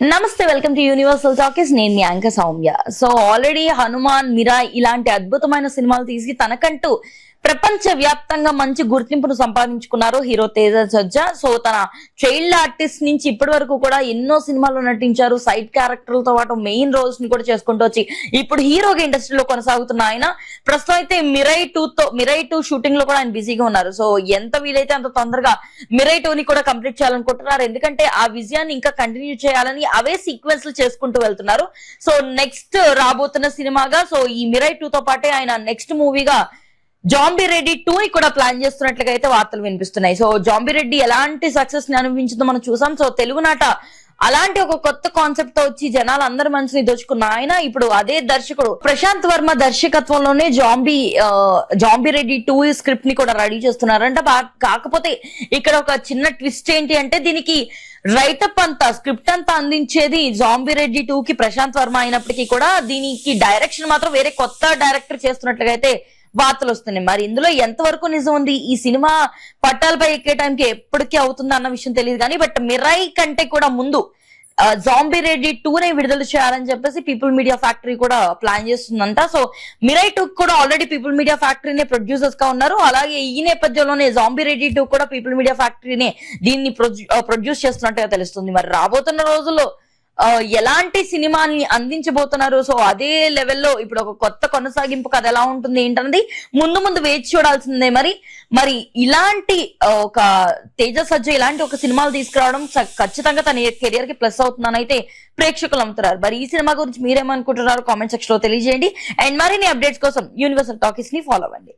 నమస్తే, welcome to Universal Talkies. నేను మీ anchor Soumya. So already Hanuman, మిరా ఇలాంటి అద్భుతమైన సినిమాలు తీసి తనకంటూ ప్రపంచ వ్యాప్తంగా మంచి గుర్తింపును సంపాదించుకున్నారు హీరో తేజ సజ్జా. సో తన చైల్డ్ ఆర్టిస్ట్ నుంచి ఇప్పటి వరకు కూడా ఎన్నో సినిమాల్లో నటించారు. సైడ్ క్యారెక్టర్లతో పాటు మెయిన్ రోల్స్ ని కూడా చేసుకుంటూ వచ్చి ఇప్పుడు హీరోగా ఇండస్ట్రీలో కొనసాగుతున్న ఆయన ప్రస్తుతం అయితే మిరై టూ షూటింగ్ లో కూడా ఆయన బిజీగా ఉన్నారు. సో ఎంత వీలైతే అంత తొందరగా మిరై 2 ని కూడా కంప్లీట్ చేయాలనుకుంటున్నారు. ఎందుకంటే ఆ విజయాన్ని ఇంకా కంటిన్యూ చేయాలని అవే సీక్వెన్స్ చేసుకుంటూ వెళ్తున్నారు. సో నెక్స్ట్ రాబోతున్న సినిమాగా సో ఈ మిరై 2 తో పాటే ఆయన నెక్స్ట్ మూవీగా జాంబీ రెడ్డి 2 ని కూడా ప్లాన్ చేస్తున్నట్లుగా అయితే వార్తలు వినిపిస్తున్నాయి. సో జాంబీ రెడ్డి ఎలాంటి సక్సెస్ ని అనుభవించిందో మనం చూసాం. సో తెలుగునాట అలాంటి ఒక కొత్త కాన్సెప్ట్ తో వచ్చి జనాలు అందరి మనసుని దోచుకున్న ఆయన ఇప్పుడు అదే దర్శకుడు ప్రశాంత్ వర్మ దర్శకత్వంలోనే జాంబీ రెడ్డి 2 స్క్రిప్ట్ ని కూడా రెడీ చేస్తున్నారంట. కాకపోతే ఇక్కడ ఒక చిన్న ట్విస్ట్ ఏంటి అంటే దీనికి రైటప్ అంతా స్క్రిప్ట్ అంతా అందించేది జాంబీ రెడ్డి 2 కి ప్రశాంత్ వర్మ అయినప్పటికీ కూడా దీనికి డైరెక్షన్ మాత్రం వేరే కొత్త డైరెక్టర్ చేస్తున్నట్లుగా అయితే వార్తలు వస్తున్నాయి. మరి ఇందులో ఎంతవరకు నిజం ఉంది, ఈ సినిమా పట్టాలపై ఎక్కే టైంకి ఎప్పటికీ అవుతుంది అన్న విషయం తెలియదు కానీ బట్ మిరై కంటే కూడా ముందు జాంబీ రెడ్డి 2 ని విడుదల చేయాలని చెప్పేసి పీపుల్ మీడియా ఫ్యాక్టరీ కూడా ప్లాన్ చేస్తుందంట. సో మిరై 2 కూడా ఆల్రెడీ పీపుల్ మీడియా ఫ్యాక్టరీనే ప్రొడ్యూసర్స్ గా ఉన్నారు. అలాగే ఈ నేపథ్యంలోనే జాంబీ రెడ్డి 2 కూడా పీపుల్ మీడియా ఫ్యాక్టరీనే దీన్ని ప్రొడ్యూస్ చేస్తున్నట్టుగా తెలుస్తుంది. మరి రాబోతున్న రోజుల్లో ఎలాంటి సినిమాని అందించబోతున్నారు, సో అదే లెవెల్లో ఇప్పుడు ఒక కొత్త కొనసాగింపు కథ ఎలా ఉంటుంది ఏంటన్నది ముందు వేచి చూడాల్సిందే. మరి ఇలాంటి ఒక తేజ సజ్జ ఇలాంటి ఒక సినిమాలు తీసుకురావడం ఖచ్చితంగా తన కెరియర్ కి ప్లస్ అవుతుందని అయితే ప్రేక్షకులు అమ్ముతున్నారు. మరి ఈ సినిమా గురించి మీరేమనుకుంటున్నారు కామెంట్ సెక్షన్ లో తెలియజేయండి. అండ్ మరిన్ని అప్డేట్స్ కోసం యూనివర్సల్ టాకీస్ ని ఫాలో అవ్వండి.